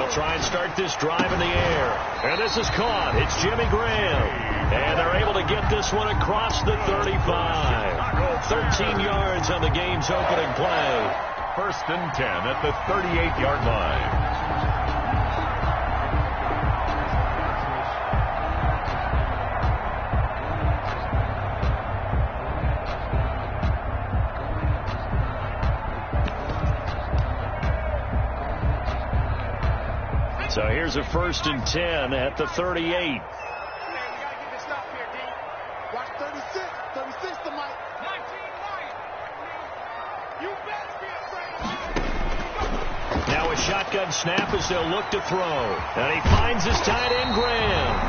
They'll try and start this drive in the air. And this is caught. It's Jimmy Graham. And they're able to get this one across the 35. 13 yards on the game's opening play. 1st and 10 at the 38-yard line. So here's a 1st and 10 at the 38. Now a shotgun snap as they'll look to throw. And he finds his tight end, Graham.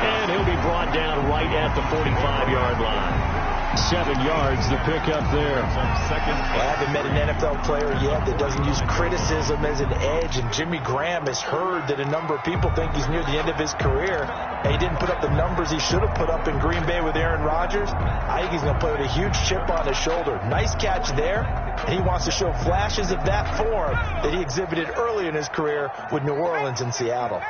And he'll be brought down right at the 45-yard line. 7 yards, the pickup there. I haven't met an NFL player yet that doesn't use criticism as an edge, and Jimmy Graham has heard that a number of people think he's near the end of his career, and he didn't put up the numbers he should have put up in Green Bay with Aaron Rodgers. I think he's going to play with a huge chip on his shoulder. Nice catch there, and he wants to show flashes of that form that he exhibited early in his career with New Orleans and Seattle.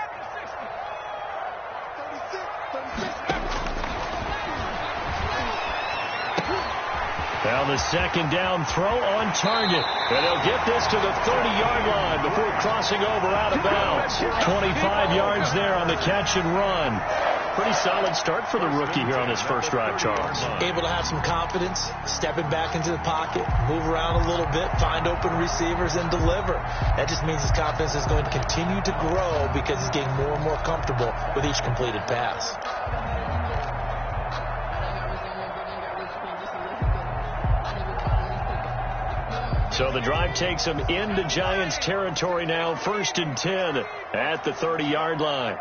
Now the 2nd down throw on target. And they'll get this to the 30-yard line before crossing over out of bounds. 25 yards there on the catch and run. Pretty solid start for the rookie here on his first drive, Charles. Able to have some confidence, stepping back into the pocket, move around a little bit, find open receivers, and deliver. That just means his confidence is going to continue to grow because he's getting more and more comfortable with each completed pass. So the drive takes them into Giants territory now. 1st and 10 at the 30-yard line.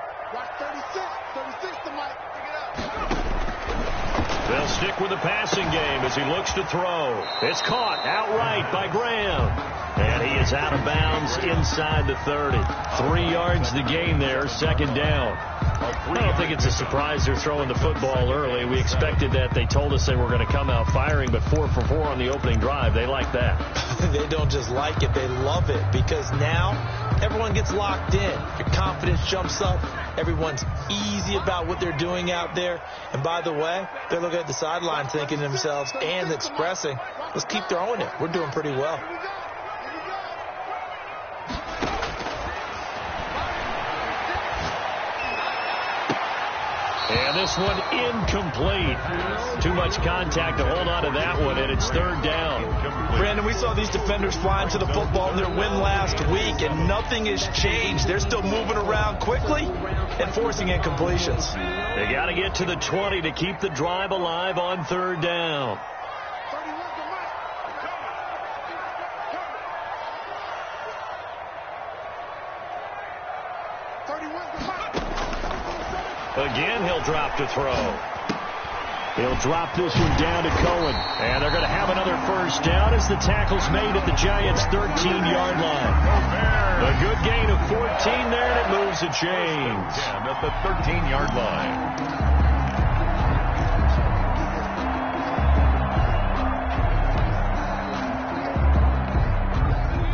They'll stick with the passing game as he looks to throw. It's caught outright by Graham. And he is out of bounds inside the 30. 3 yards the gain there, 2nd down. I don't think it's a surprise they're throwing the football early. We expected that. They told us they were going to come out firing, but 4 for 4 on the opening drive. They like that. They don't just like it, they love it, because now everyone gets locked in. Your confidence jumps up. Everyone's easy about what they're doing out there. And by the way, they're looking at the sideline thinking to themselves and expressing, let's keep throwing it. We're doing pretty well. And this one incomplete. Too much contact to hold on to that one, and it's 3rd down. Brandon, we saw these defenders flying to the football in their win last week, and nothing has changed. They're still moving around quickly and forcing incompletions. They got to get to the 20 to keep the drive alive on 3rd down. Again, he'll drop to throw. He'll drop this one down to Cohen. And they're going to have another 1st down as the tackle's made at the Giants' 13-yard line. A good gain of 14 there, and it moves the chains. At the 13-yard line.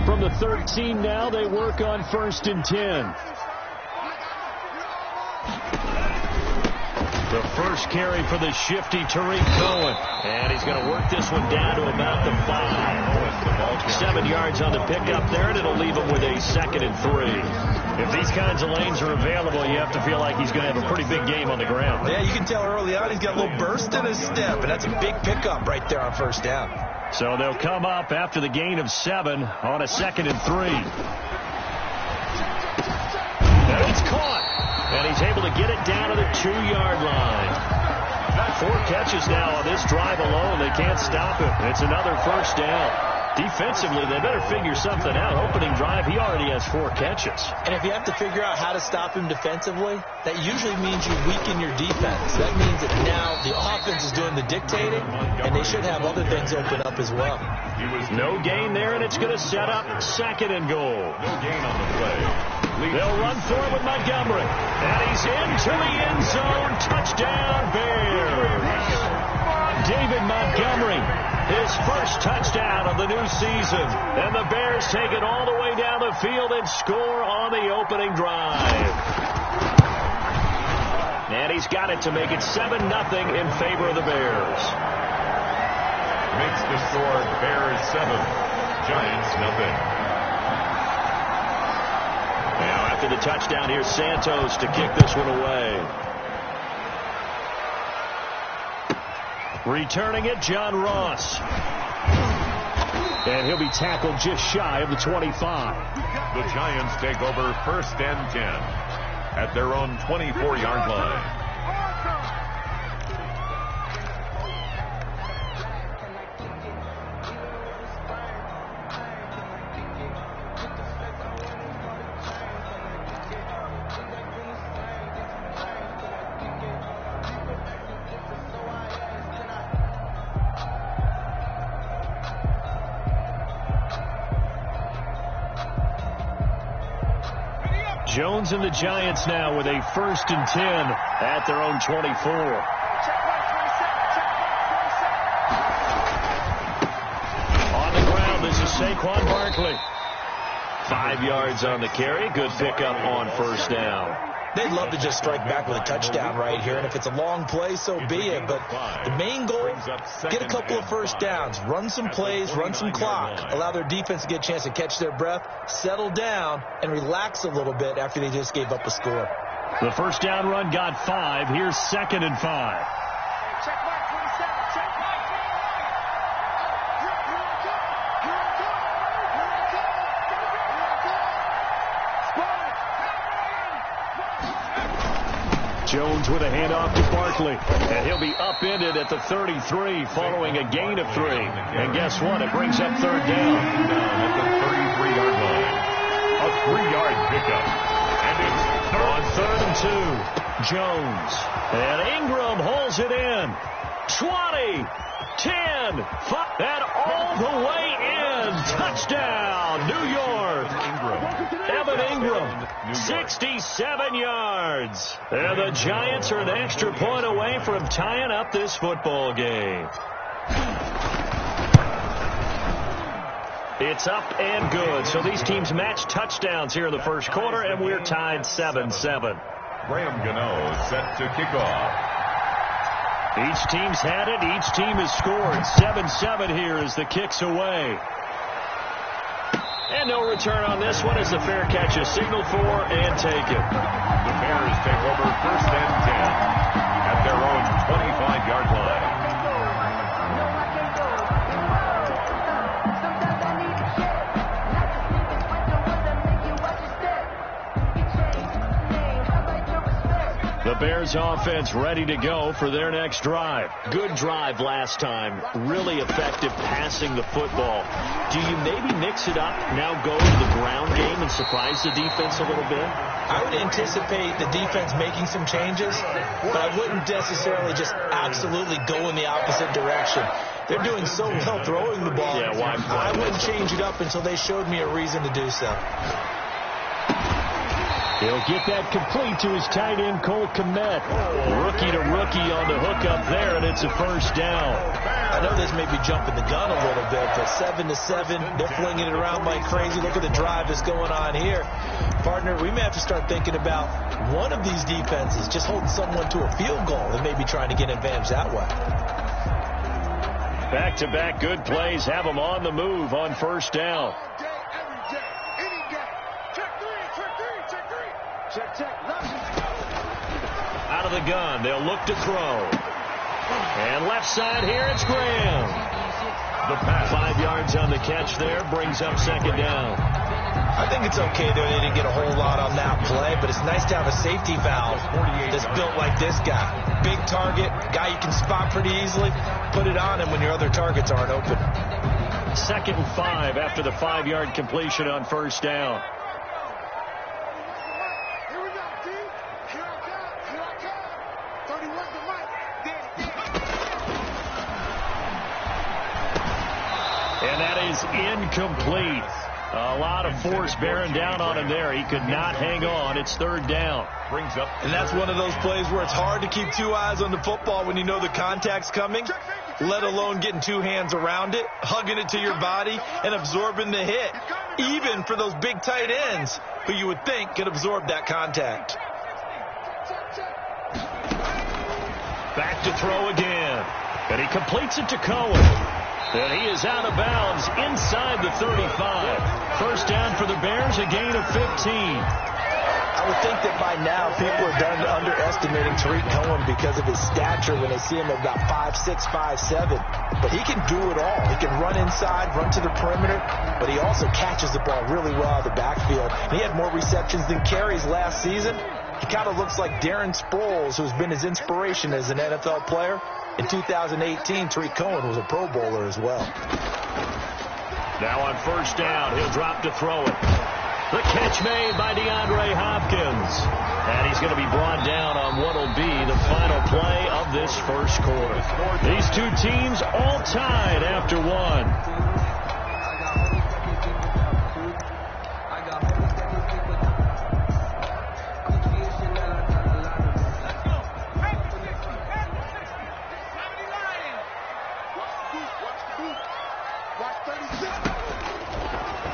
From the 13 now, they work on 1st and 10. The first carry for the shifty Tariq Cohen. And he's going to work this one down to about the 5. 7 yards on the pickup there, and it'll leave him with a 2nd and 3. If these kinds of lanes are available, you have to feel like he's going to have a pretty big game on the ground. Yeah, you can tell early on he's got a little burst in his step, and that's a big pickup right there on 1st down. So they'll come up after the gain of 7 on a 2nd and 3. And it's caught. And he's able to get it down to the 2-yard line. 4 catches now on this drive alone. They can't stop him. It's another 1st down. Defensively, they better figure something out. Opening drive, he already has 4 catches. And if you have to figure out how to stop him defensively, that usually means you weaken your defense. That means that now the offense is doing the dictating, and they should have other things open up as well. No gain there, and it's going to set up 2nd and goal. No gain on the play. They'll run for it with Montgomery. And he's into the end zone. Touchdown, Bears. David Montgomery, his first touchdown of the new season. And the Bears take it all the way down the field and score on the opening drive. And he's got it to make it 7-0 in favor of the Bears. Makes the score Bears 7, Giants 0. Now after the touchdown, here's Santos to kick this one away. Returning it, John Ross. And he'll be tackled just shy of the 25. The Giants take over 1st and 10 at their own 24-yard line. Jones and the Giants now with a 1st and 10 at their own 24. On the ground, this is Saquon Barkley. 5 yards on the carry. Good pickup on 1st down. They'd love to just strike back with a touchdown right here, and if it's a long play, so be it. But the main goal, get a couple of 1st downs, run some plays, run some clock, allow their defense to get a chance to catch their breath, settle down, and relax a little bit after they just gave up a score. The 1st down run got 5. Here's 2nd and 5. Jones with a handoff to Barkley. And he'll be upended at the 33 following a gain of 3. And guess what? It brings up 3rd down. At the 33-yard line. A 3-yard pickup. And it's on 3rd and 2. Jones. And Ingram holds it in. 20, 10, 5, and all the way in. Touchdown, New York. Evan Ingram, 67 yards. And the Giants are an extra point away from tying up this football game. It's up and good. So these teams match touchdowns here in the 1st quarter, and we're tied 7-7. Graham Gano set to kick off. Each team's had it. Each team has scored. 7-7 here as the kick's away. And no return on this one as the fair catch is signaled for and taken. The Bears take over 1st and 10 at their own 25-yard line. The Bears offense ready to go for their next drive. Good drive last time. Really effective passing the football. Do you maybe mix it up, now go to the ground game and surprise the defense a little bit? I would anticipate the defense making some changes, but I wouldn't necessarily just absolutely go in the opposite direction. They're doing so well throwing the ball. Yeah, why? I wouldn't change it up until they showed me a reason to do so. He'll get that complete to his tight end, Cole Kmet. Rookie to rookie on the hookup there, and it's a 1st down. I know this may be jumping the gun a little bit, but 7-7, they're flinging it around like crazy. Look at the drive that's going on here. Partner, we may have to start thinking about one of these defenses just holding someone to a field goal and maybe trying to get an advantage that way. Back-to-back good plays have them on the move on 1st down. Out of the gun, they'll look to throw. And left side here, it's Graham. The pass. 5 yards on the catch there, brings up 2nd down. I think it's okay that they didn't get a whole lot on that play, but it's nice to have a safety valve that's built like this guy. Big target, guy you can spot pretty easily. Put it on him when your other targets aren't open. 2nd and 5 after the 5-yard completion on 1st down. And that is incomplete. A lot of force bearing down on him there. He could not hang on. It's 3rd down. Brings up. And that's one of those plays where it's hard to keep 2 eyes on the football when you know the contact's coming. let alone getting two hands around it, hugging it to your body, and absorbing the hit, even for those big tight ends who you would think could absorb that contact. Back to throw again. And he completes it to Cohen. And he is out of bounds inside the 35. First down for the Bears, a gain of 15. I would think that by now people are done underestimating Tariq Cohen because of his stature when they see him at about 5'6", 5'7". But he can do it all. He can run inside, run to the perimeter, but he also catches the ball really well out of the backfield. And he had more receptions than carries last season. He kind of looks like Darren Sproles, who's been his inspiration as an NFL player. In 2018, Tariq Cohen was a Pro Bowler as well. Now on first down, he'll drop to throw it. The catch made by DeAndre Hopkins. And he's going to be brought down on what will be the final play of this first quarter. These two teams all tied after one.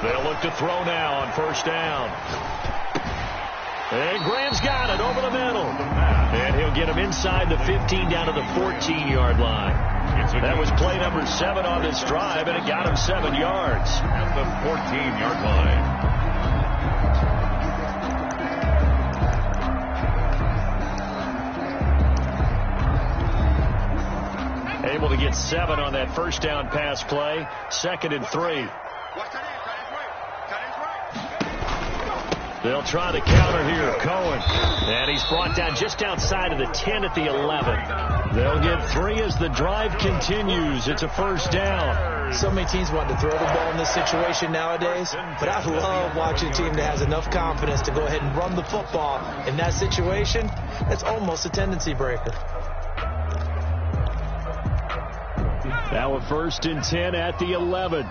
They'll look to throw now on first down. And Graham's got it over the middle. And he'll get him inside the 15 down to the 14-yard line. That was play number 7 on this drive, and it got him 7 yards. At the 14-yard line. Able to get 7 on that first down pass play. 2nd and 3. They'll try to counter here. Cohen. And he's brought down just outside of the 10 at the 11. They'll get 3 as the drive continues. It's a first down. So many teams want to throw the ball in this situation nowadays, but I love watching a team that has enough confidence to go ahead and run the football. In that situation, it's almost a tendency breaker. Now a 1st and 10 at the 11.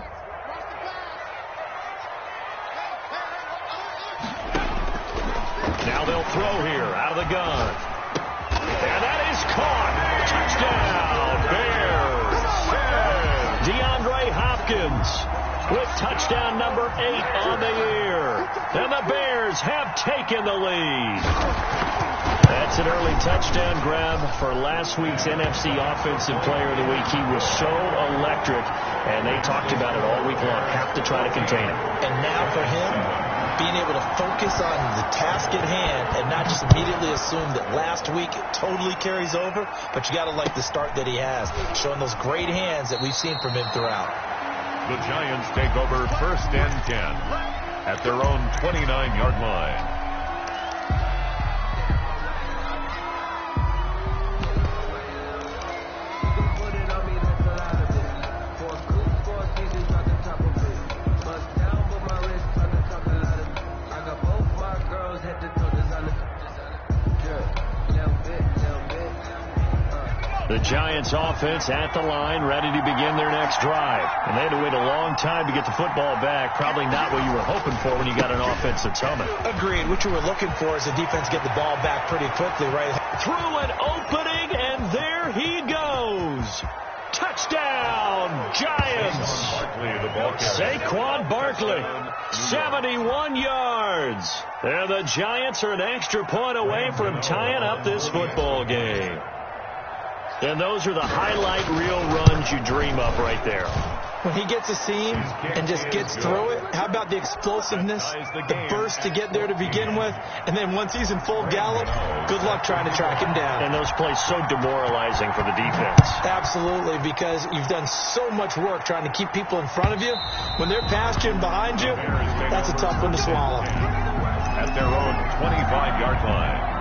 Now they'll throw here out of the gun. And that is caught. Touchdown, Bears. DeAndre Hopkins with touchdown number 8 on the year. And the Bears have taken the lead. That's an early touchdown grab for last week's NFC Offensive Player of the Week. He was so electric, and they talked about it all week long. Have to try to contain him. And now for him, being able to focus on the task at hand and not just immediately assume that last week it totally carries over, but you got to like the start that he has, showing those great hands that we've seen from him throughout. The Giants take over 1st and 10 at their own 29-yard line. The Giants offense at the line, ready to begin their next drive. And they had to wait a long time to get the football back. Probably not what you were hoping for when you got an offense that's humming. Agreed. What you were looking for is the defense get the ball back pretty quickly, right? Through an opening, and there he goes. Touchdown, Giants. Saquon Barkley, 71 yards. And the Giants are an extra point away from tying up this football game. And those are the highlight reel runs you dream of right there. When he gets a seam and just gets through it, how about the explosiveness, the burst to get there to begin with, and then once he's in full gallop, good luck trying to track him down. And those plays so demoralizing for the defense. Absolutely, because you've done so much work trying to keep people in front of you. When they're past you and behind you, that's a tough one to swallow. At their own 25-yard line.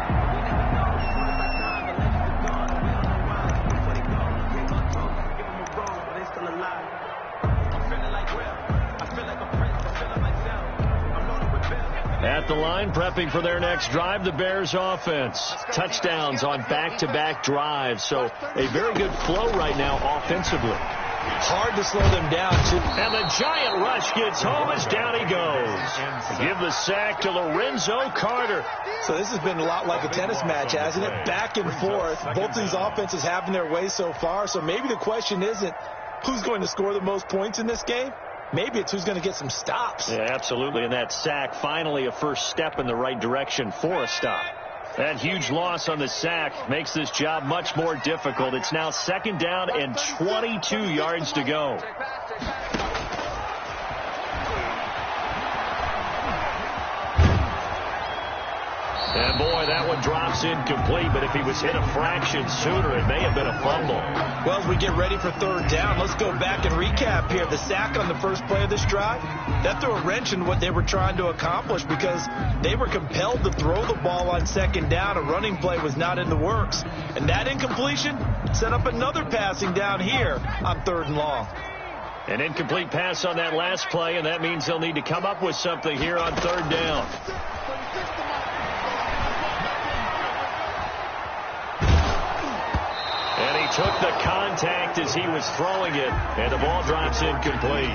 At the line, prepping for their next drive, the Bears offense. Touchdowns on back-to-back drives, so a very good flow right now offensively. Hard to slow them down, too. And the giant rush gets home as down he goes. Give the sack to Lorenzo Carter. So this has been a lot like a tennis match, hasn't it? Back and forth. Both these offenses having their way so far. So maybe the question isn't who's going to score the most points in this game. Maybe it's who's going to get some stops. Yeah, absolutely. And that sack, finally a first step in the right direction for a stop. That huge loss on the sack makes this job much more difficult. It's now 2nd down and 22 yards to go. And boy, that one drops incomplete, but if he was hit a fraction sooner, it may have been a fumble. Well, as we get ready for 3rd down, let's go back and recap here. The sack on the first play of this drive, that threw a wrench in what they were trying to accomplish because they were compelled to throw the ball on 2nd down. A running play was not in the works. And that incompletion set up another passing down here on 3rd and long. An incomplete pass on that last play, and that means they'll need to come up with something here on 3rd down. Took the contact as he was throwing it, and the ball drops incomplete.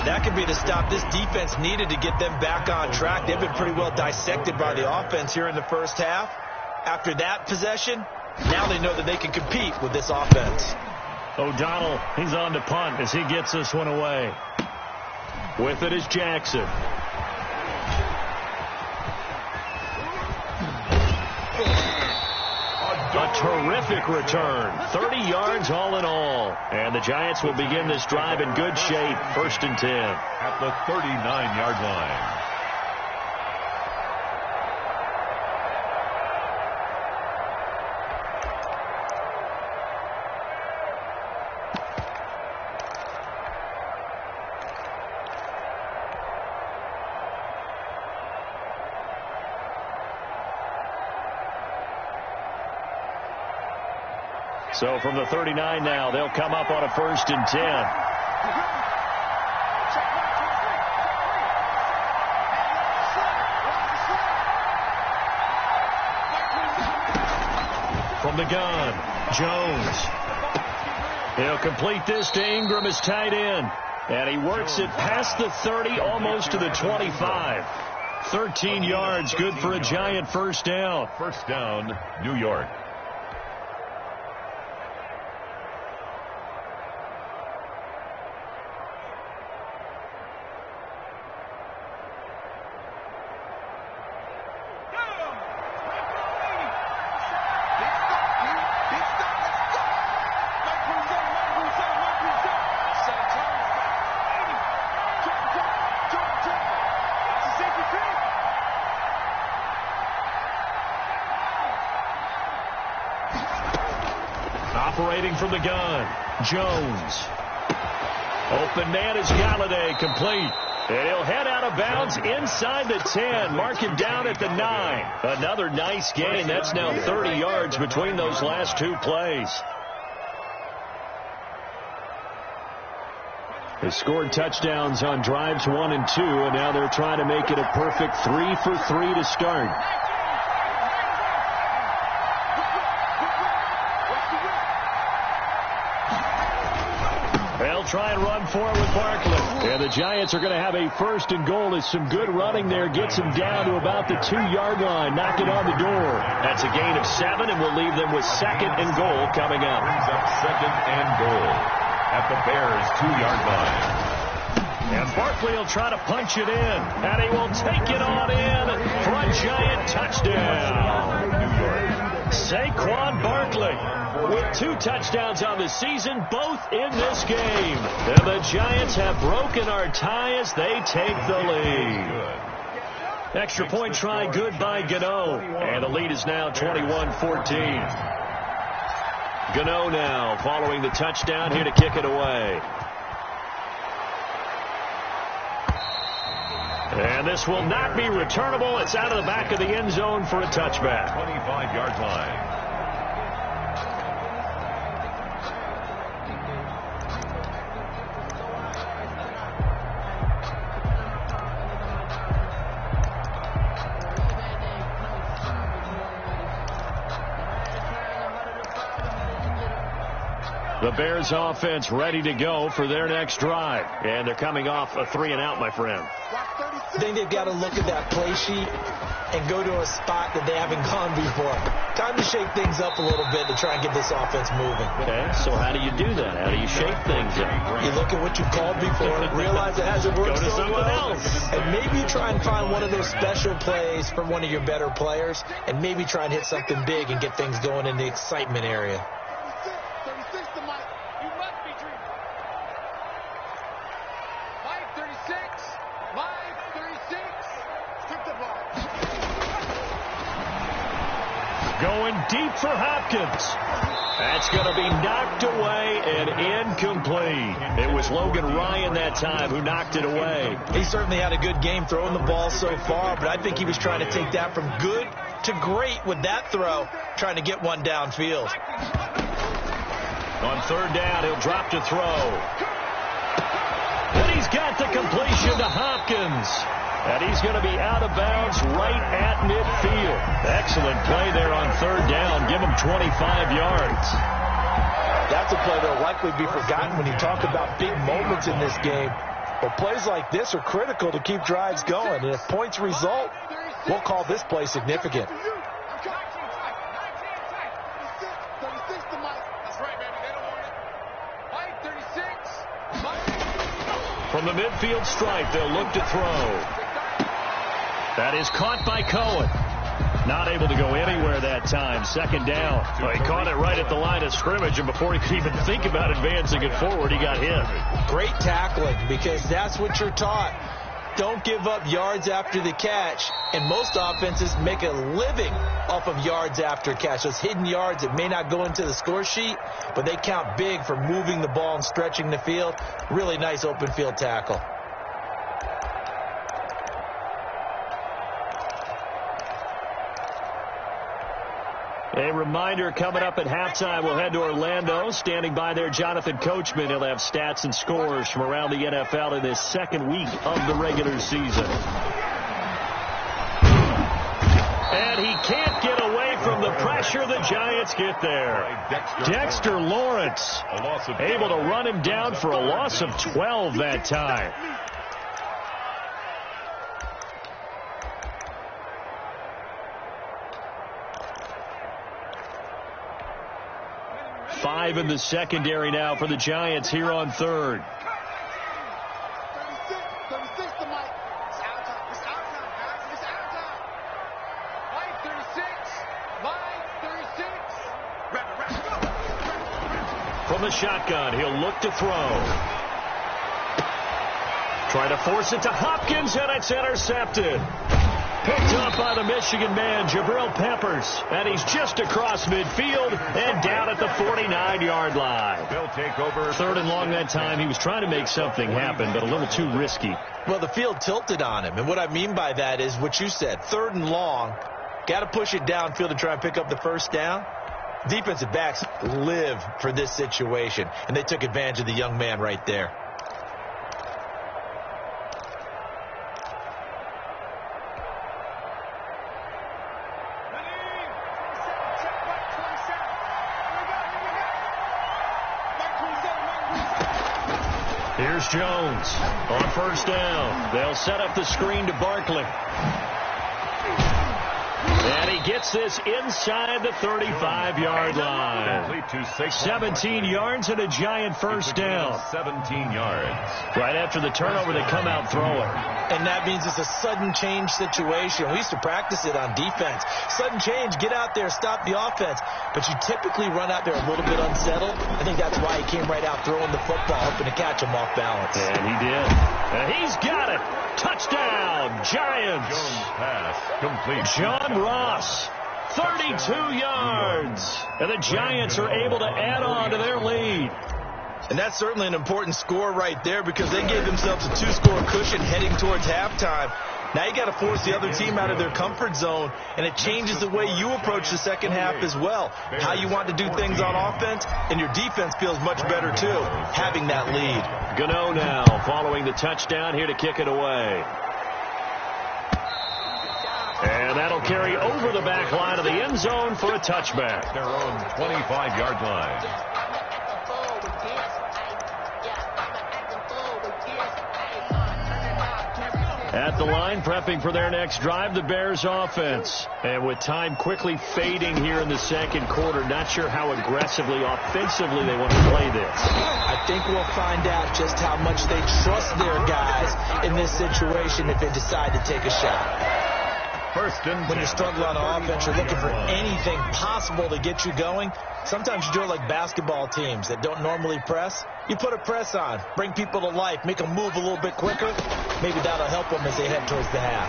That could be the stop this defense needed to get them back on track. They've been pretty well dissected by the offense here in the first half. After that possession, now they know that they can compete with this offense. O'Donnell, he's on to punt as he gets this one away. With it is Jackson. A terrific return. 30 yards all in all. And the Giants will begin this drive in good shape. 1st and 10. At the 39-yard line. So from the 39 now, they'll come up on a 1st and 10. From the gun, Jones. He'll complete this to Ingram as tight end. And he works it past the 30, almost to the 25. 13 yards, good for a Giant 1st down. 1st down, New York. Operating from the gun, Jones. Open man is Galladay, complete. And he'll head out of bounds inside the 10. Mark him down at the 9. Another nice gain. That's now 30 yards between those last 2 plays. They scored touchdowns on drives 1 and 2, and now they're trying to make it a perfect 3 for 3 to start. They'll try and run for it with Barkley. And the Giants are going to have a 1st and goal. As some good running there gets him down to about the 2-yard line. Knock it on the door. That's a gain of 7, and we'll leave them with 2nd and goal coming up. Brings up 2nd and goal at the Bears' 2-yard line. And Barkley will try to punch it in. And he will take it on in for a Giant touchdown. New York. Saquon Barkley with 2 touchdowns on the season, both in this game. And the Giants have broken our tie as they take the lead. Extra point try good by Gano. And the lead is now 21-14. Gano now following the touchdown here to kick it away. And this will not be returnable. It's out of the back of the end zone for a touchback. 25-yard line. The Bears offense ready to go for their next drive. And they're coming off a 3-and-out, my friend. I think they've got to look at that play sheet and go to a spot that they haven't gone before. Time to shake things up a little bit to try and get this offense moving. Okay, so how do you do that? How do you shake things up? You look at what you called before, realize it hasn't worked Go to so something well, else. and maybe you try and find one of those special plays from one of your better players, and maybe try and hit something big and get things going in the excitement area. Going deep for Hopkins. That's going to be knocked away and incomplete. It was Logan Ryan that time who knocked it away. He certainly had a good game throwing the ball so far, but I think he was trying to take that from good to great with that throw, trying to get one downfield. On third down, he'll drop to throw. And he's got the completion to Hopkins. And he's going to be out of bounds right at midfield. Excellent play there on third down. Give him 25 yards. That's a play that will likely be forgotten when you talk about big moments in this game. But plays like this are critical to keep drives going. And if points result, we'll call this play significant. From the midfield stripe, they'll look to throw. That is caught by Cohen. Not able to go anywhere that time. Second down. Well, he caught it right at the line of scrimmage, and before he could even think about advancing it forward, he got hit. Great tackling, because that's what you're taught. Don't give up yards after the catch, and most offenses make a living off of yards after catch. Those hidden yards that may not go into the score sheet, but they count big for moving the ball and stretching the field. Really nice open field tackle. A reminder, coming up at halftime, we'll head to Orlando. Standing by there, Jonathan Coachman. He'll have stats and scores from around the NFL in this second week of the regular season. And he can't get away from the pressure. The Giants get there. Dexter Lawrence able to run him down for a loss of 12 that time. 5 in the secondary now for the Giants here on third. From the shotgun, he'll look to throw. Try to force it to Hopkins, and it's intercepted. Picked up by the Michigan man, Jabril Peppers. And he's just across midfield and down at the 49-yard line. They'll take over. Third and long that time. He was trying to make something happen, but a little too risky. Well, the field tilted on him. And what I mean by that is what you said. Third and long. Got to push it downfield to try and pick up the first down. Defensive backs live for this situation. And they took advantage of the young man right there. Here's Jones on first down. They'll set up the screen to Barkley. And he gets this inside the 35-yard line. 17 yards and a Giant first down. 17 yards. Right after the turnover, they come out throwing. And that means it's a sudden change situation. We used to practice it on defense. Sudden change, get out there, stop the offense. But you typically run out there a little bit unsettled. I think that's why he came right out throwing the football, hoping to catch him off balance. And he did. And he's got it. Touchdown, Giants. Jones pass complete. John Ross, 32 yards. And the Giants are able to add on to their lead. And that's certainly an important score right there because they gave themselves a 2-score cushion heading towards halftime. Now you got to force the other team out of their comfort zone, and it changes the way you approach the second half as well. How you want to do things on offense, and your defense feels much better too, having that lead. Gano now following the touchdown here to kick it away. And that'll carry over the back line of the end zone for a touchback. Their own 25-yard line. At the line, prepping for their next drive, the Bears offense. And with time quickly fading here in the second quarter, not sure how aggressively, offensively they want to play this. I think we'll find out just how much they trust their guys in this situation if they decide to take a shot. When you struggle on offense, you're looking for anything possible to get you going. Sometimes you do it like basketball teams that don't normally press. You put a press on, bring people to life, make them move a little bit quicker. Maybe that'll help them as they head towards the half.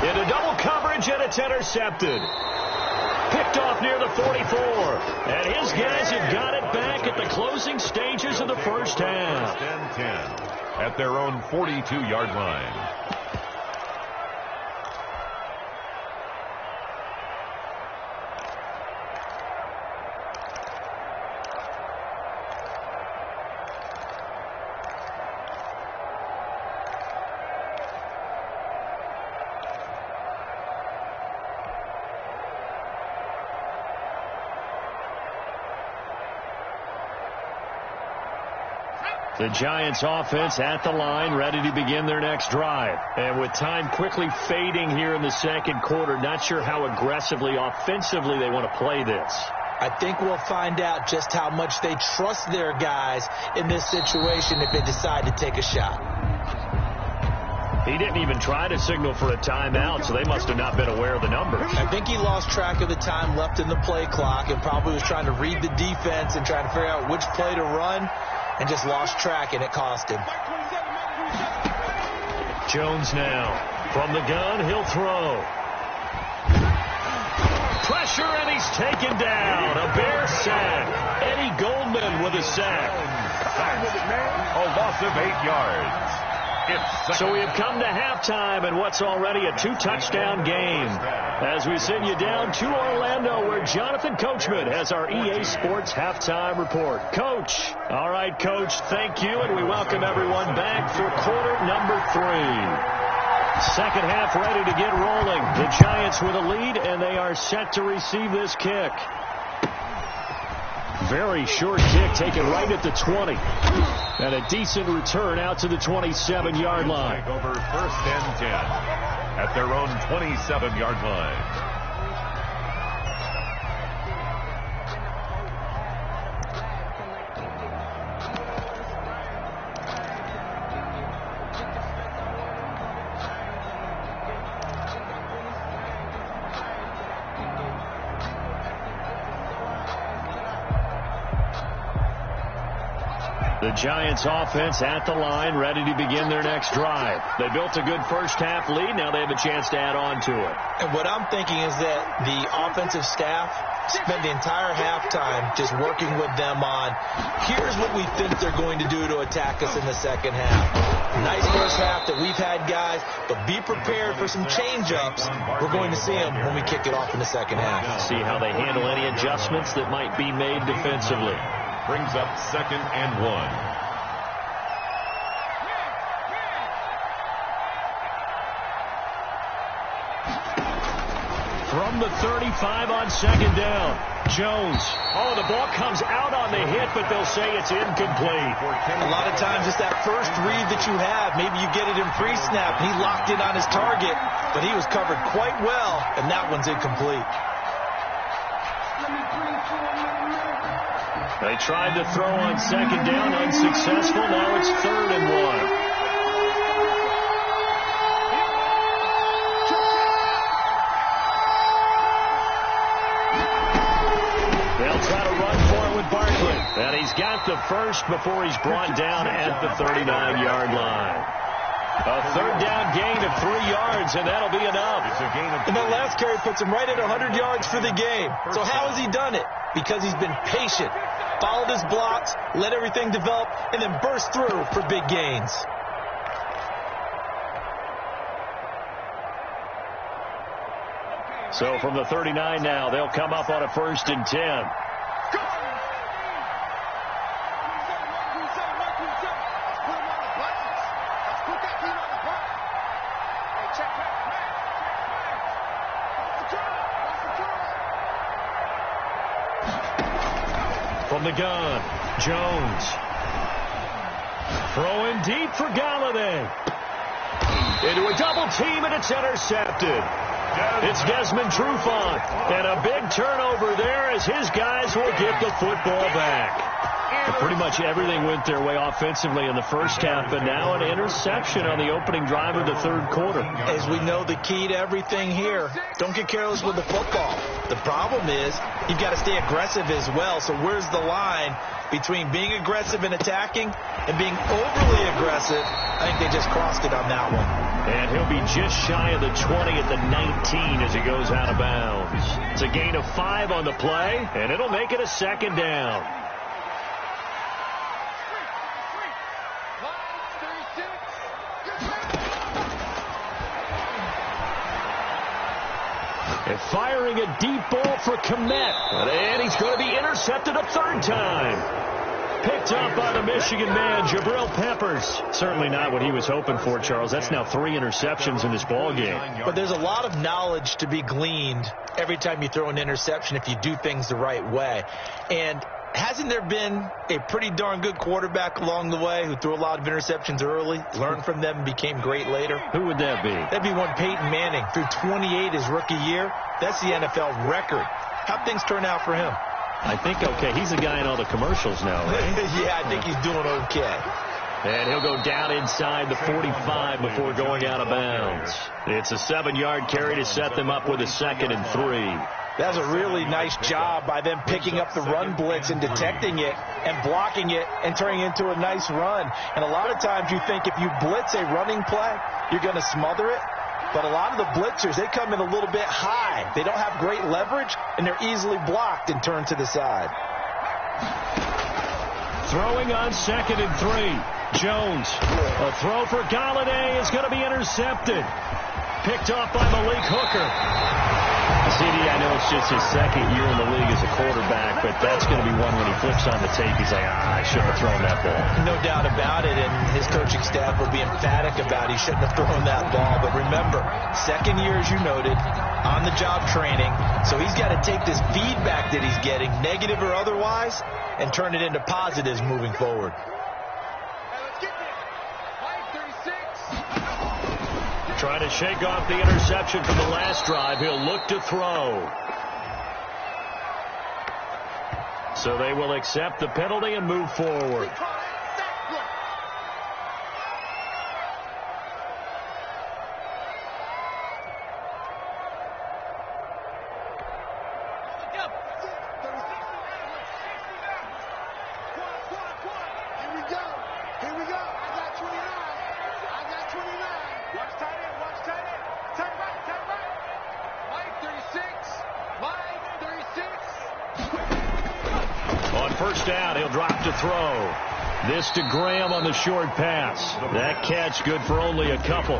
Into double coverage, and it's intercepted. Picked off near the 44. And his guys have got it back at the closing stages of the first half. First and 10 at their own 42-yard line. The Giants offense at the line, ready to begin their next drive. And with time quickly fading here in the second quarter, not sure how aggressively, offensively they want to play this. I think we'll find out just how much they trust their guys in this situation if they decide to take a shot. He didn't even try to signal for a timeout, so they must have not been aware of the numbers. I think he lost track of the time left in the play clock and probably was trying to read the defense and trying to figure out which play to run. And just lost track, and it cost him. Jones now. From the gun, he'll throw. Pressure, and he's taken down. A Bear sack. Eddie Goldman with a sack. A loss of 8 yards. So we have come to halftime in what's already a 2-touchdown game. As we send you down to Orlando, where Jonathan Coachman has our EA Sports halftime report. Coach. All right, Coach, thank you, and we welcome everyone back for quarter number 3. Second half ready to get rolling. The Giants with a lead, and they are set to receive this kick. Very short kick taken right at the 20. And a decent return out to the 27-yard line. Take over first and 10 at their own 27-yard line. The Giants offense at the line, ready to begin their next drive. They built a good first half lead. Now they have a chance to add on to it. And what I'm thinking is that the offensive staff spent the entire halftime just working with them on, here's what we think they're going to do to attack us in the second half. Nice first half that we've had, guys, but be prepared for some change-ups. We're going to see them when we kick it off in the second half. See how they handle any adjustments that might be made defensively. Brings up second and 1. From the 35 on second down. Jones. Oh, the ball comes out on the hit, but they'll say it's incomplete. A lot of times it's that first read that you have. Maybe you get it in pre-snap. He locked in on his target, but he was covered quite well, and that one's incomplete. They tried to throw on second down, unsuccessful. Now it's 3rd and 1. They'll try to run for it with Barkley. And he's got the first before he's brought down at the 39-yard line. A 3rd down gain of 3 yards, and that'll be enough. And that last carry puts him right at 100 yards for the game. So how has he done it? Because he's been patient. Followed his blocks, let everything develop, and then burst through for big gains. So from the 39 now, they'll come up on a 1st and 10. From the gun, Jones. Throwing deep for Galladay. Into a double team, and it's intercepted. It's Desmond Trufant. And a big turnover there as his guys will get the football back. Pretty much everything went their way offensively in the first half, but now an interception on the opening drive of the third quarter. As we know, the key to everything here, don't get careless with the football. The problem is you've got to stay aggressive as well. So where's the line between being aggressive and attacking and being overly aggressive? I think they just crossed it on that one. And he'll be just shy of the 20 at the 19 as he goes out of bounds. It's a gain of 5 on the play, and it'll make it a second down. And firing a deep ball for Kmet. And he's going to be intercepted a third time. Picked up by the Michigan man, Jabril Peppers. Certainly not what he was hoping for, Charles. That's now 3 interceptions in this ball game. But there's a lot of knowledge to be gleaned every time you throw an interception if you do things the right way. And hasn't there been a pretty darn good quarterback along the way who threw a lot of interceptions early, learned from them, and became great later? Who would that be? That'd be one Peyton Manning. Threw 28 his rookie year. That's the NFL record. How'd things turn out for him? I think okay. He's the guy in all the commercials now, right? Yeah, I think he's doing okay. And he'll go down inside the 45 before going out of bounds. It's a 7-yard carry to set them up with a 2nd and 3. That was a really nice job by them picking up the run blitz and detecting it and blocking it and turning it into a nice run. And a lot of times you think if you blitz a running play, you're going to smother it. But a lot of the blitzers, they come in a little bit high. They don't have great leverage, and they're easily blocked and turned to the side. Throwing on 2nd and 3. Jones. A throw for Galladay is going to be intercepted. Picked off by Malik Hooker. CD, I know it's just his 2nd year in the league as a quarterback, but that's going to be one when he flips on the tape, he's like, I shouldn't have thrown that ball. No doubt about it, and his coaching staff will be emphatic about he shouldn't have thrown that ball. But remember, 2nd year, as you noted, on-the-job training, so he's got to take this feedback that he's getting, negative or otherwise, and turn it into positives moving forward. Trying to shake off the interception from the last drive. He'll look to throw. So they will accept the penalty and move forward. First down, he'll drop to throw. This to Graham on the short pass. That catch good for only a couple.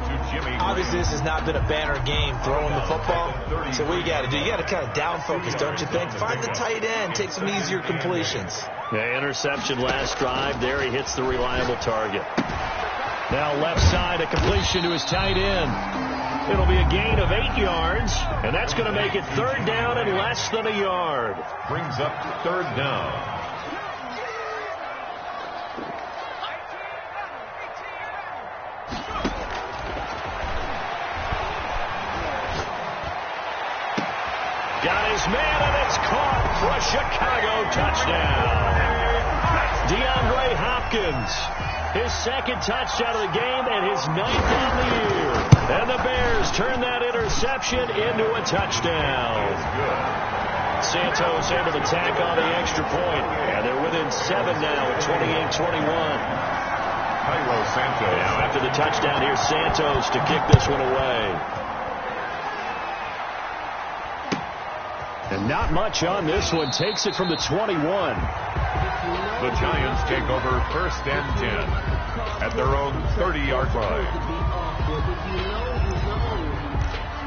Obviously, this has not been a banner game throwing the football. So what you got to do, you got to kind of down focus, don't you think? Find the tight end, take some easier completions. Yeah, interception last drive. There he hits the reliable target. Now left side, a completion to his tight end. It'll be a gain of 8 yards, and that's going to make it 3rd down and less than a yard. Brings up 3rd down. Got his man, and it's caught for a Chicago touchdown. DeAndre Hopkins, his 2nd touchdown of the game and his 9th on the year. And the Bears turn that interception into a touchdown. Santos able to tack on the extra point, and they're within 7 now at 28-21. Now after the touchdown, here's Santos to kick this one away. And not much on this one. Takes it from the 21. The Giants take over 1st and 10 at their own 30-yard line.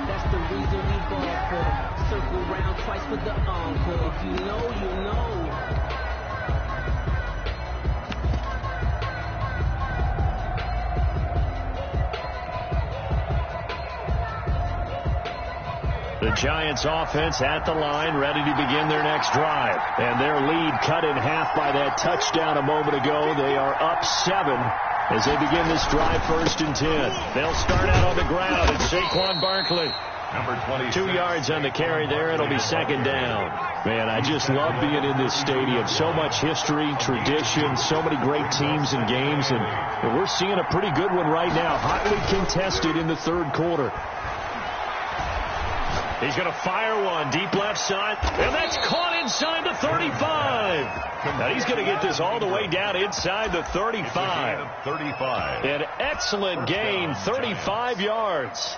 That's the reason we ball for. Circle round twice for the encore. If you know, you know. The Giants offense at the line, ready to begin their next drive. And their lead cut in half by that touchdown a moment ago. They are up 7 as they begin this drive, 1st and 10. They'll start out on the ground. It's Saquon Barkley. Number 26. 2 yards on the carry there. It'll be 2nd down. Man, I just love being in this stadium. So much history, tradition, so many great teams and games, and we're seeing a pretty good one right now. Hotly contested in the 3rd quarter. He's going to fire one deep left side, and that's caught inside the 35. Now he's going to get this all the way down inside the 35. 35. An excellent gain, 35 yards.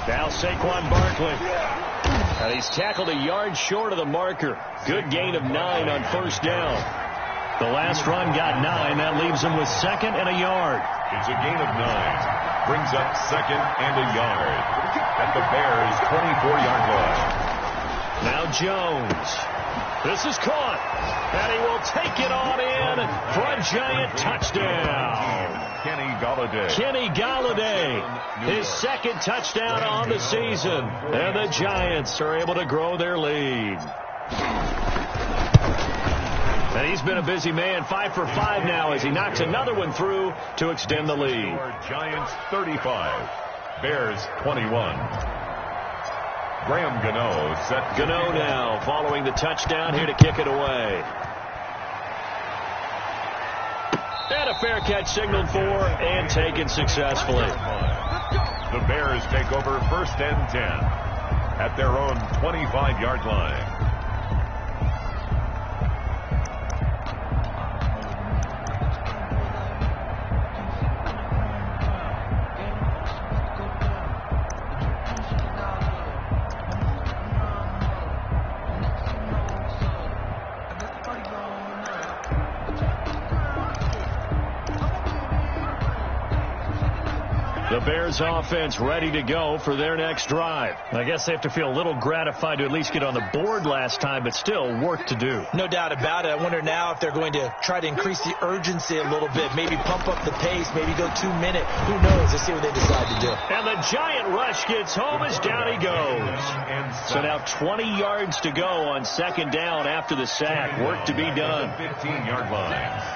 Now Saquon Barkley. And he's tackled a yard short of the marker. Good gain of 9 on 1st down. The last run got 9. That leaves him with 2nd and a yard. It's a gain of 9. Brings up 2nd and a yard at the Bears' 24-yard line. Now Jones. This is caught. And he will take it on in for a giant touchdown. Kenny Galladay, his 2nd touchdown on the season. And the Giants are able to grow their lead. And he's been a busy man, 5 for 5 now as he knocks another one through to extend the lead. Giants 35, Bears 21. Graham Gano set. Gano now following the touchdown here to kick it away. And a fair catch signaled for and taken successfully. The Bears take over 1st and 10 at their own 25-yard line. The Bears offense ready to go for their next drive. I guess they have to feel a little gratified to at least get on the board last time, but still work to do. No doubt about it. I wonder now if they're going to try to increase the urgency a little bit, maybe pump up the pace, maybe go 2-minute. Who knows? Let's see what they decide to do. And the giant rush gets home as down he goes. So now 20 yards to go on 2nd down after the sack. Work to be done. 15-yard line.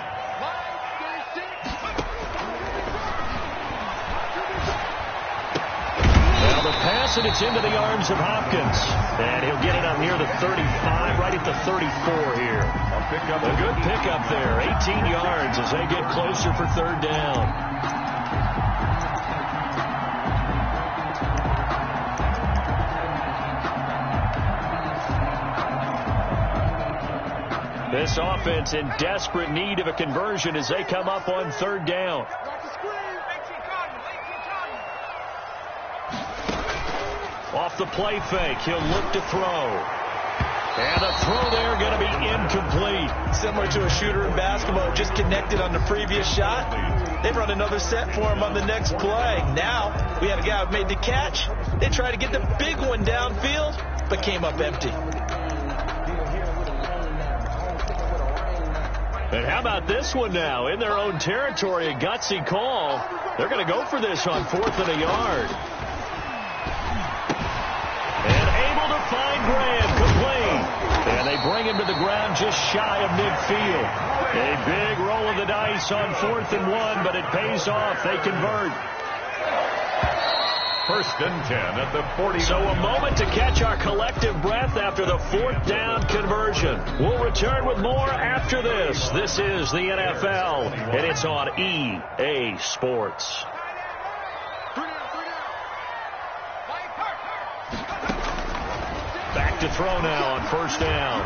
The pass, and it's into the arms of Hopkins. And he'll get it up near the 35, right at the 34 here. A good pickup there, 18 yards as they get closer for 3rd down. This offense in desperate need of a conversion as they come up on 3rd down. Off the play fake, he'll look to throw. And the throw there going to be incomplete. Similar to a shooter in basketball, just connected on the previous shot. They run another set for him on the next play. Now, we had a guy who made the catch. They tried to get the big one downfield, but came up empty. And how about this one now? In their own territory, a gutsy call. They're going to go for this on 4th and a yard. Find Graham, complete. And they bring him to the ground just shy of midfield. A big roll of the dice on 4th and 1, but it pays off. They convert. 1st and 10 at the 40. So a moment to catch our collective breath after the 4th down conversion. We'll return with more after this. This is the NFL, and it's on EA Sports. To throw now on 1st down.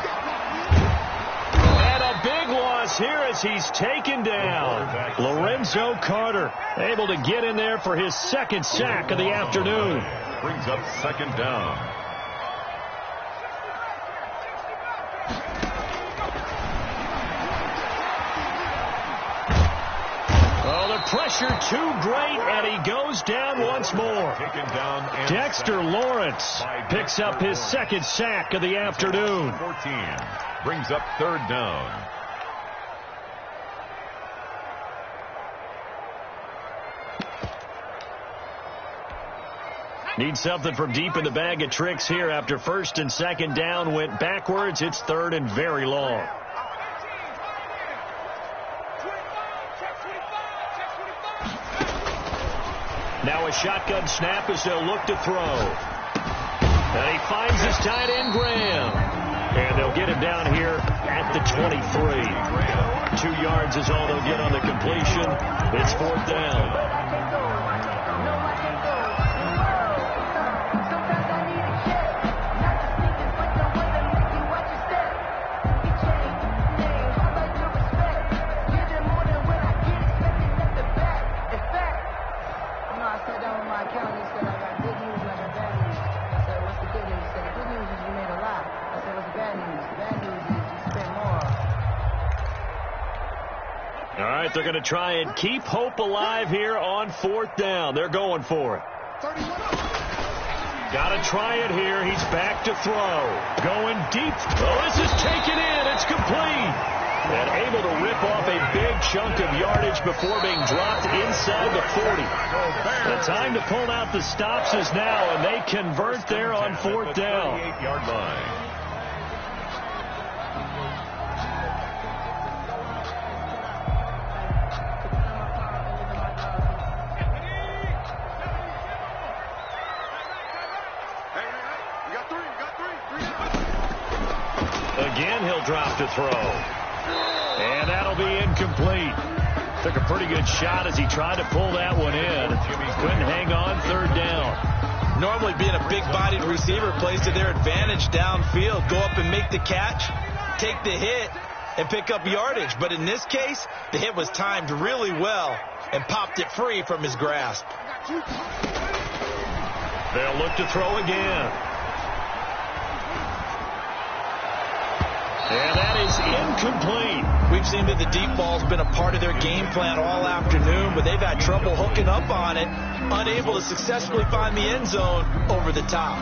And a big loss here as he's taken down. Lorenzo Carter able to get in there for his 2nd sack of the afternoon. Brings up 2nd down. pressure too great, and he goes down once more. Dexter Lawrence picks up his second sack of the afternoon. 14 brings up third down. Need something from deep in the bag of tricks here after first and second down went backwards. It's third and very long. Now a shotgun snap as they'll look to throw. And he finds his tight end, Graham. And they'll get him down here at the 23. 2 yards is all they'll get on the completion. It's fourth down. They're going to try and keep hope alive here on fourth down. They're going for it. Got to try it here. He's back to throw. Going deep. Oh, this is taken in. It's complete. And able to rip off a big chunk of yardage before being dropped inside the 40. The time to pull out the stops is now, and they convert there on fourth down. 38-yard line. Again, he'll drop to throw. And that'll be incomplete. Took a pretty good shot as he tried to pull that one in. Couldn't hang on, third down. Normally being a big-bodied receiver plays to their advantage downfield. Go up and make the catch, take the hit, and pick up yardage. But in this case, the hit was timed really well and popped it free from his grasp. They'll look to throw again. And that is incomplete. We've seen that the deep ball's been a part of their game plan all afternoon, but they've had trouble hooking up on it, unable to successfully find the end zone over the top.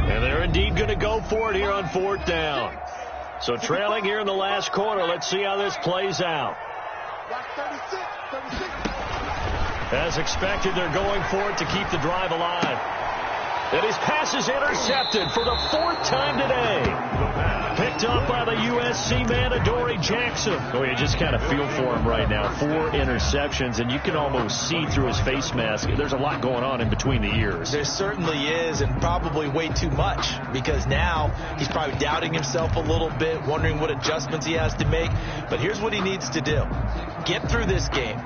And they're indeed going to go for it here on fourth down. So trailing here in the last quarter. Let's see how this plays out. As expected, they're going for it to keep the drive alive. And his pass is intercepted for the 4th time today. Picked up by the USC man, Adoree Jackson. Oh, you just kind of feel for him right now. 4 interceptions, and you can almost see through his face mask. There's a lot going on in between the ears. There certainly is, and probably way too much, because now he's probably doubting himself a little bit, wondering what adjustments he has to make. But here's what he needs to do. Get through this game.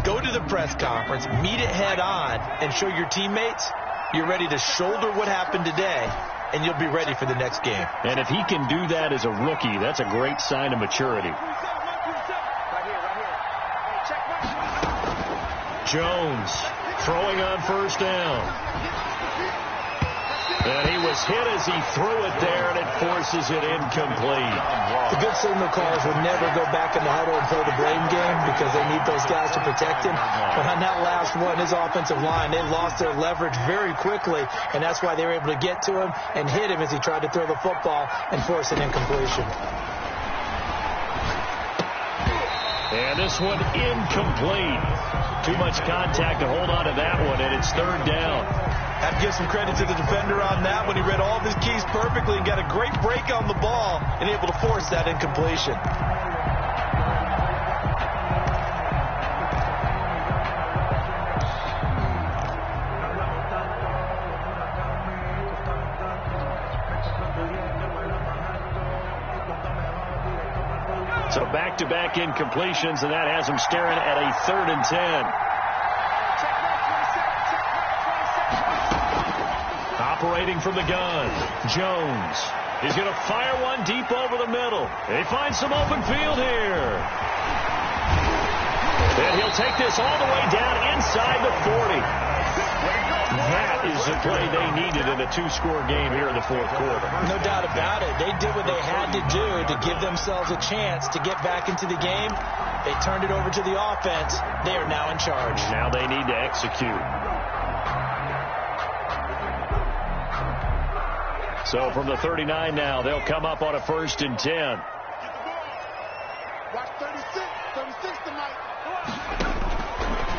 Go to the press conference, meet it head on, and show your teammates you're ready to shoulder what happened today, and you'll be ready for the next game. And if he can do that as a rookie, that's a great sign of maturity. Jones throwing on first down. And he was hit as he threw it there, and it forces it incomplete. The good signal callers would never go back in the huddle and play the blame game because they need those guys to protect him. But on that last one, his offensive line, they lost their leverage very quickly, and that's why they were able to get to him and hit him as he tried to throw the football and force an incompletion. And this one incomplete. Too much contact to hold on to that one, and it's third down. Have to give some credit to the defender on that when he read all of his keys perfectly and got a great break on the ball and able to force that incompletion. So back-to-back incompletions, and that has him staring at a 3rd and 10. Operating from the gun, Jones. He's going to fire one deep over the middle. He finds some open field here. And he'll take this all the way down inside the 40. That is the play they needed in a two-score game here in the fourth quarter. No doubt about it. They did what they had to do to give themselves a chance to get back into the game. They turned it over to the offense. They are now in charge. Now they need to execute. So from the 39 now, they'll come up on a 1st and 10. Watch 36 tonight.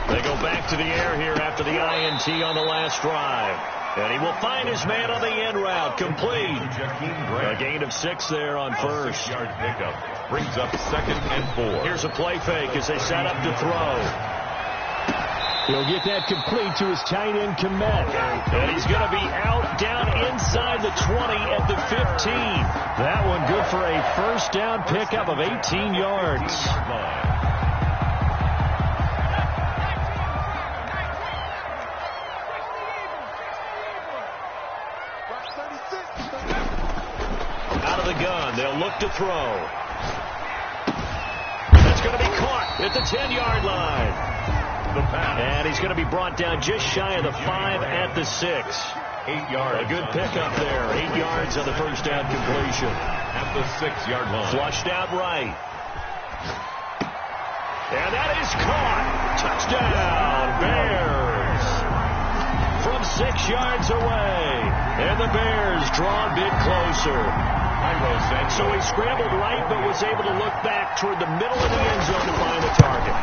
They go back to the air here after the INT on the last drive. And he will find his man on the end route. Complete. A gain of 6 there on first. 6-yard pickup. Brings up 2nd and 4. Here's a play fake as they set up to throw. He'll get that complete to his tight end, Komet. And he's going to be out down inside the 20 at the 15. That one good for a first down pickup of 18 yards. Out of the gun, they'll look to throw. That's going to be caught at the 10-yard line. And he's going to be brought down just shy of the 5 at the 6. 8 yards. A good pickup there. 8 yards on the first down completion. At the 6-yard line. Flushed out right. And that is caught. Touchdown, Bears. From 6 yards away. And the Bears draw a bit closer. So he scrambled right, but was able to look back toward the middle of the end zone to find the target.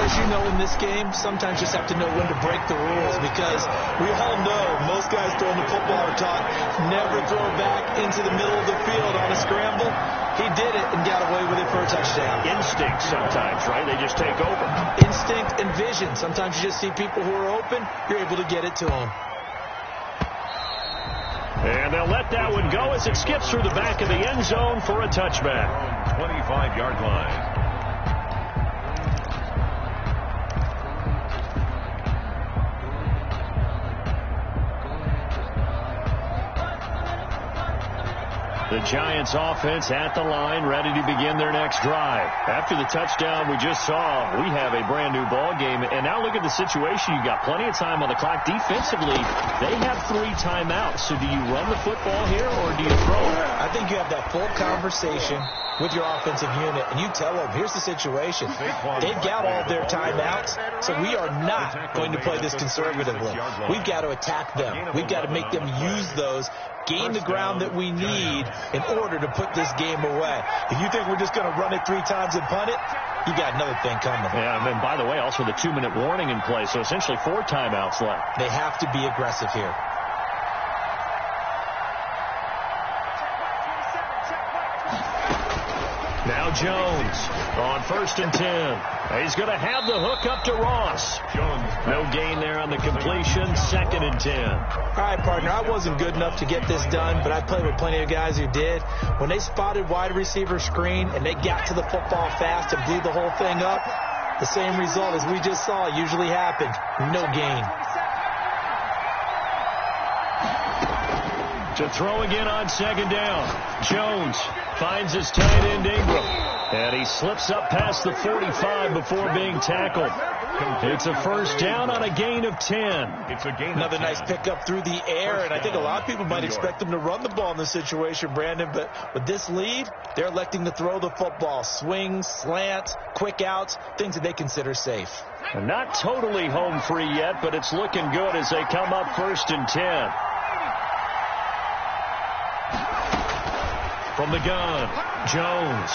As you know, in this game, sometimes you just have to know when to break the rules, because we all know most guys throwing the football are taught never throw back into the middle of the field on a scramble. He did it and got away with it for a touchdown. Instinct sometimes, right? They just take over. Instinct and vision. Sometimes you just see people who are open, you're able to get it to them. And they'll let that one go as it skips through the back of the end zone for a touchback. 25-yard line. The Giants offense at the line, ready to begin their next drive. After the touchdown we just saw, we have a brand new ball game. And now look at the situation. You've got plenty of time on the clock. Defensively, they have 3 timeouts. So do you run the football here or do you throw it? I think you have that full conversation with your offensive unit, and you tell them, here's the situation. They've got all of their timeouts, so we are not going to play this conservatively. We've got to attack them. We've got to make them use those, gain the ground that we need in order to put this game away. If you think we're just going to run it 3 times and punt it, you got another thing coming. Yeah, and then, by the way, also the 2-minute warning in play, so essentially 4 timeouts left. They have to be aggressive here. Now Jones on 1st and 10. He's going to have the hook up to Ross. No gain there on the completion. 2nd and 10. All right, partner, I wasn't good enough to get this done, but I played with plenty of guys who did. When they spotted wide receiver screen and they got to the football fast and blew the whole thing up, the same result as we just saw usually happened. No gain. To throw again on 2nd down. Jones finds his tight end Ingram. And he slips up past the 45 before being tackled. It's a first down on a gain of 10. It's a gain. Another nice pickup through the air, and I think a lot of people might expect them to run the ball in this situation, Brandon, but with this lead, they're electing to throw the football. Swings, slants, quick outs, things that they consider safe. And not totally home free yet, but it's looking good as they come up 1st and 10. From the gun, Jones.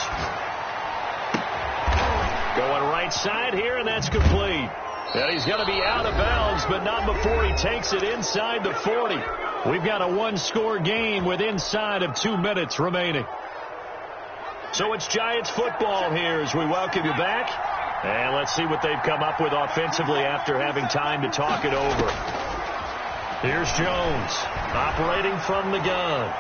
Going right side here, and that's complete. And he's going to be out of bounds, but not before he takes it inside the 40. We've got a 1-score game with inside of 2 minutes remaining. So it's Giants football here as we welcome you back. And let's see what they've come up with offensively after having time to talk it over. Here's Jones operating from the gun.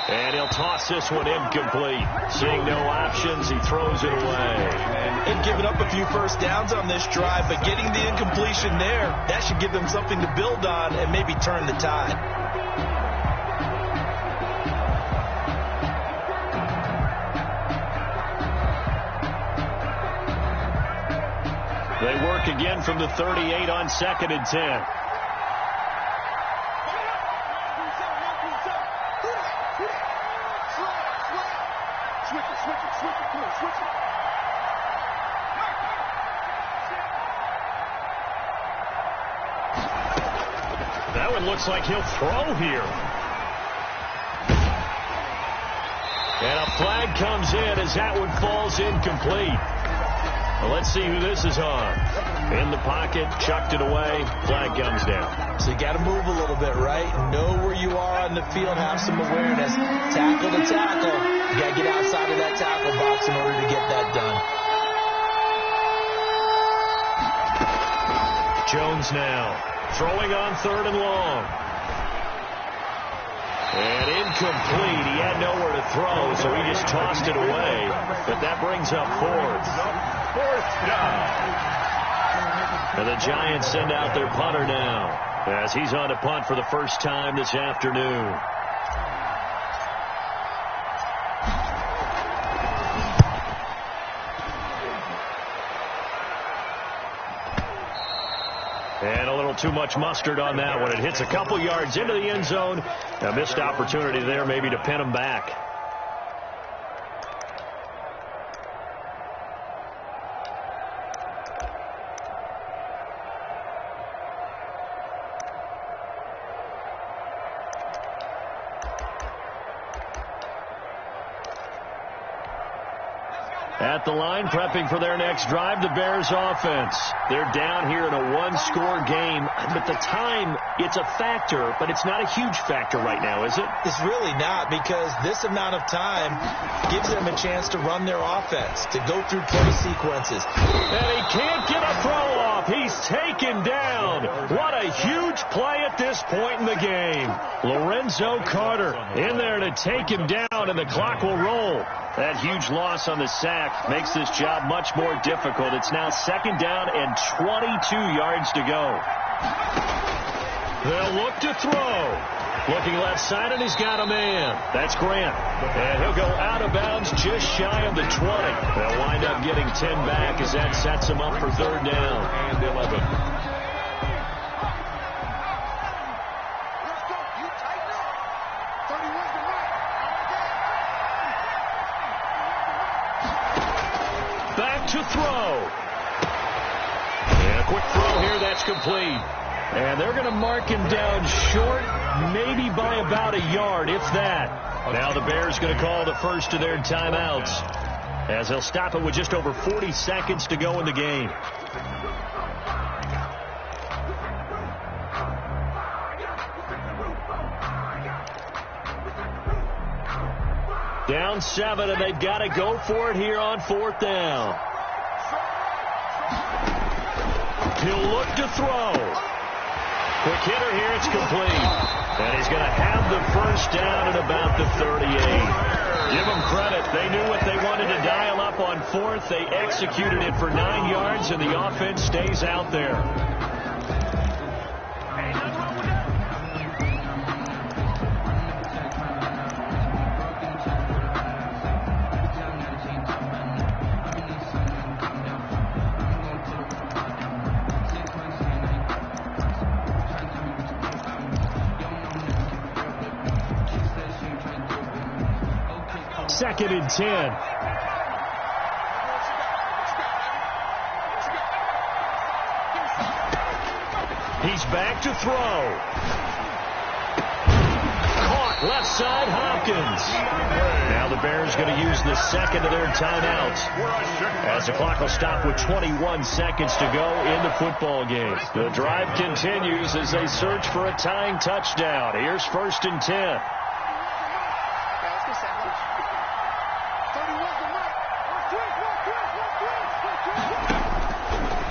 And he'll toss this one incomplete. Seeing no options, he throws it away. They've given up a few first downs on this drive, but getting the incompletion there, that should give them something to build on and maybe turn the tide. They work again from the 38 on 2nd and 10. That one looks like he'll throw here. And a flag comes in as that one falls incomplete. Well, let's see who this is on. In the pocket, chucked it away, flag comes down. So you got to move a little bit, right? Know where you are on the field, have some awareness. Tackle to tackle. You got to get outside of that tackle box in order to get that done. Jones now throwing on 3rd and long. And incomplete. He had nowhere to throw, so he just tossed it away. But that brings up 4th. 4th down. And the Giants send out their punter now as he's on to punt for the first time this afternoon. And a little too much mustard on that one. It hits a couple yards into the end zone. A missed opportunity there maybe to pin him back. At the line, prepping for their next drive, the Bears offense. They're down here in a one-score game. But the time, it's a factor, but it's not a huge factor right now, is it? It's really not, because this amount of time gives them a chance to run their offense, to go through play sequences. And he can't get a throw off. He's taken down. What a huge play at this point in the game. Lorenzo Carter in there to take him down, and the clock will roll. That huge loss on the sack makes this job much more difficult. It's now 2nd down and 22 yards to go. They'll look to throw. Looking left side, and he's got a man. That's Grant. And he'll go out of bounds just shy of the 20. They'll wind up getting 10 back as that sets him up for 3rd down and 11. To throw. And a quick throw here, that's complete. And they're going to mark him down short, maybe by about a yard, if that. Now the Bears going to call the first of their timeouts, as they'll stop it with just over 40 seconds to go in the game. Down 7, and they've got to go for it here on 4th down. He'll look to throw. Quick hitter here, it's complete. And he's going to have the first down at about the 38. Give them credit. They knew what they wanted to dial up on 4th. They executed it for 9 yards, and the offense stays out there. Second and 10. He's back to throw. Caught left side, Hopkins. Now the Bears going to use the second of their timeouts, as the clock will stop with 21 seconds to go in the football game. The drive continues as they search for a tying touchdown. Here's 1st and 10.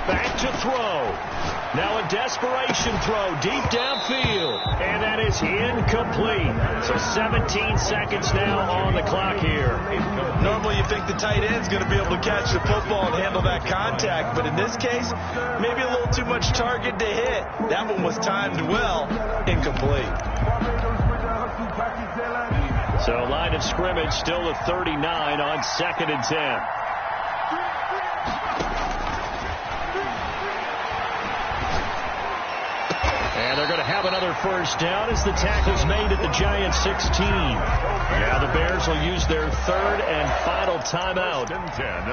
Back to throw. Now a desperation throw deep downfield. And that is incomplete. So 17 seconds now on the clock here. Normally you think the tight end's going to be able to catch the football and handle that contact. But in this case, maybe a little too much target to hit. That one was timed well. Incomplete. So line of scrimmage still at 39 on 2nd and 10. And they're going to have another first down as the tackle's made at the Giants 16. Now the Bears will use their 3rd and final timeout,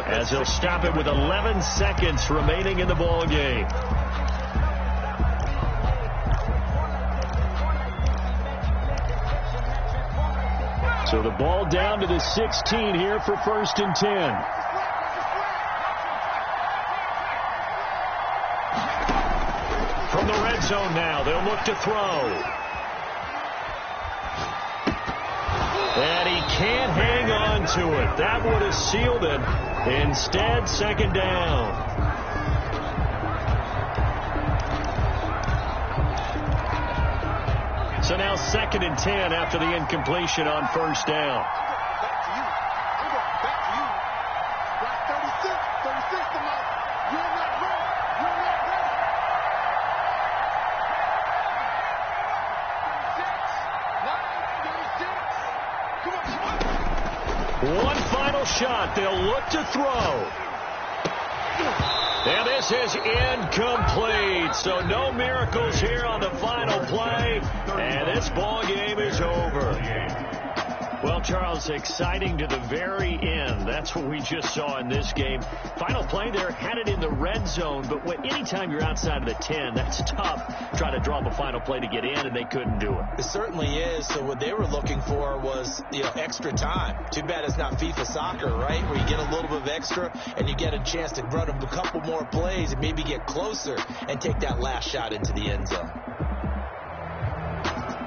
as they'll stop it with 11 seconds remaining in the ball game. So the ball down to the 16 here for 1st and 10. From the red zone now, they'll look to throw. And he can't hang on to it. That would have sealed it. Instead, 2nd down. So now 2nd and 10 after the incompletion on 1st down. Back to you. I'm going back to you. Like 36 tonight. You're not ready. You're not ready. 36. 9, 36. Come on. One final shot. They'll look to throw. And this is incomplete. So no miracles here on the final play. And this ball game is over. Well, Charles, exciting to the very end. That's what we just saw in this game. Final play there, had it in the red zone. But anytime you're outside of the 10, that's tough. Try to draw up a final play to get in, and they couldn't do it. It certainly is. So what they were looking for was, extra time. Too bad it's not FIFA soccer, right? Where you get a little bit of extra, and you get a chance to run a couple more plays and maybe get closer and take that last shot into the end zone.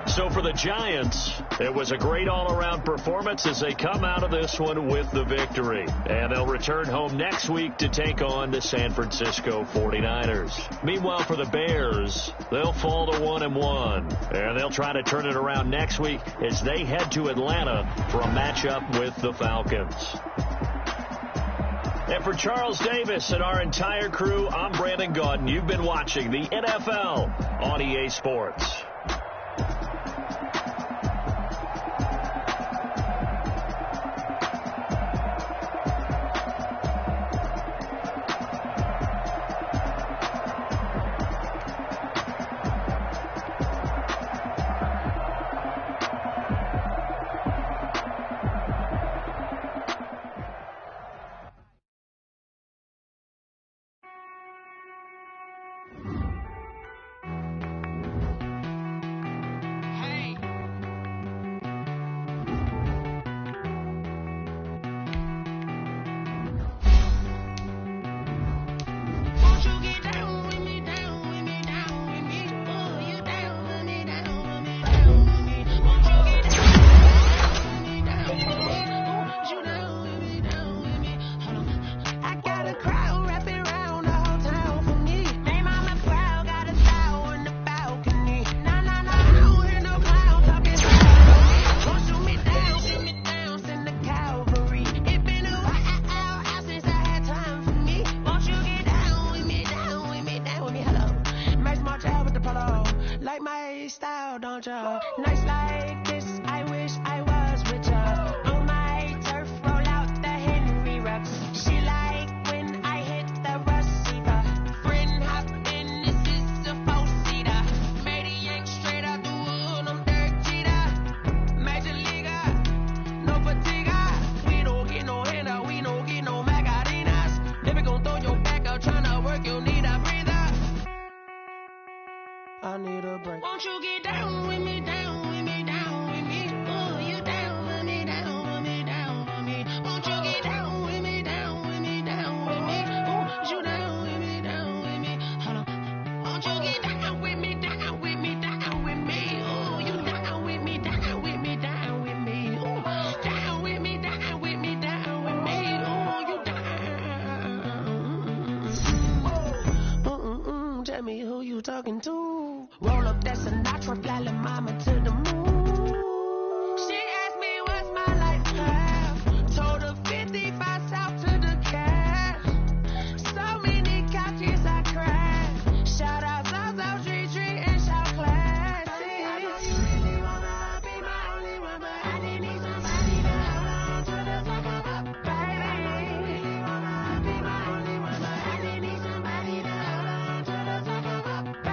So for the Giants, it was a great all-around performance as they come out of this one with the victory. And they'll return home next week to take on the San Francisco 49ers. Meanwhile, for the Bears, they'll fall to 1-1. And they'll try to turn it around next week as they head to Atlanta for a matchup with the Falcons. And for Charles Davis and our entire crew, I'm Brandon Gaudin. You've been watching the NFL on EA Sports. Talking to roll up that Sinatra, fly la mama to the moon. She asked me what's my life. Told her 55 south to the cash. So many couches I crashed. Shout out South Street and shout classics. You really wanna be my only one, but I didn't need somebody to hold on to the top of my baby. You really wanna be my only one, but I didn't need somebody to hold on to the top of my baby.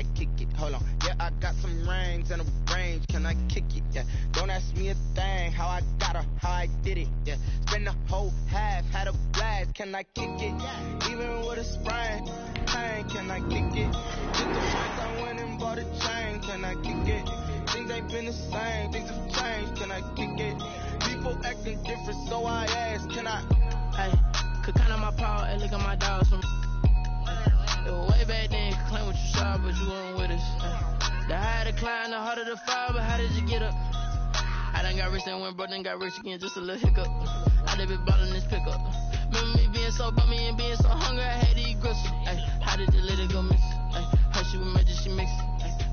I kick it? Hold on. Yeah, I got some rings and a range. Can I kick it? Yeah. Don't ask me a thing. How I got her, how I did it. Yeah. Spend the whole half, had a blast. Can I kick it? Even with a sprain, pain. Can I kick it? Get the price, I went and bought a chain. Can I kick it? Things ain't been the same. Things have changed. Can I kick it? People acting different, so I ask. Can I? Hey, could count on my power and look at my dogs from. Way back then, you could claim what you saw, but you weren't with us. The higher the climb, the harder the fall, but how did you get up? I done got rich and went broke, then got rich again, just a little hiccup. I done been bottling this pickup. Remember me being so bummy and being so hungry, I had to eat gristle. Ay, how did the little go miss? Ay, her she was magic, she mixed.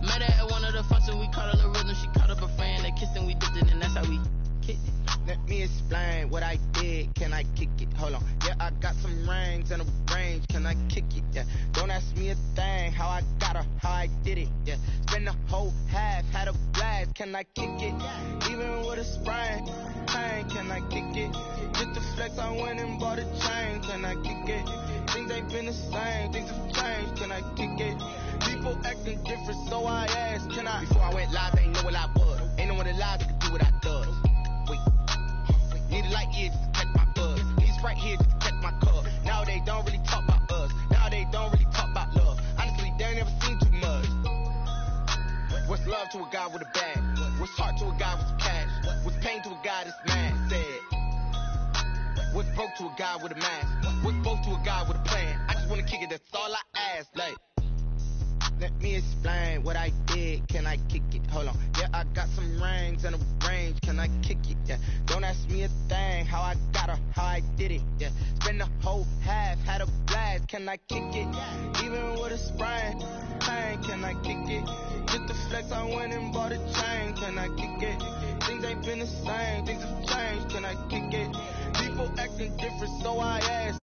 Met her at one of the functions, we caught a little rhythm, she caught up a friend, they kissed and we dipped it, and that's how we kicked it. Let me explain what I did. Can I kick it? Hold on. Yeah, I got some rings and a range. Can I kick it? Yeah. Don't ask me a thing. How I got her, how I did it. Yeah. Spend the whole half, had a blast. Can I kick it? Even with a sprain, pain. Can I kick it? Just the flex, I went and bought a chain. Can I kick it? Things ain't been the same. Things have changed. Can I kick it? People acting different, so I asked. Can I? Before I went live, they ain't know what I was. Ain't no one alive that could do what I does. Need a light year just to catch my buzz. These right here just to catch my cub. Now they don't really talk about us. Now they don't really talk about love. Honestly, they ain't never seen too much. What's love to a guy with a bag? What's heart to a guy with some cash? What's pain to a guy that's mad? Said. What's broke to a guy with a mask? What's both to a guy with a plan? I just wanna kick it, that's all I ask. Like, let me explain what I did. Can I kick it? Hold on. Yeah, I got some rings and a range. Can I kick it? Yeah. Don't ask me a thing. How I got her, how I did it. Yeah. Spend the whole half, had a blast. Can I kick it? Even with a sprain, pain. Can I kick it? Just the flex, I went and bought a chain. Can I kick it? Things ain't been the same. Things have changed. Can I kick it? People acting different, so I ask.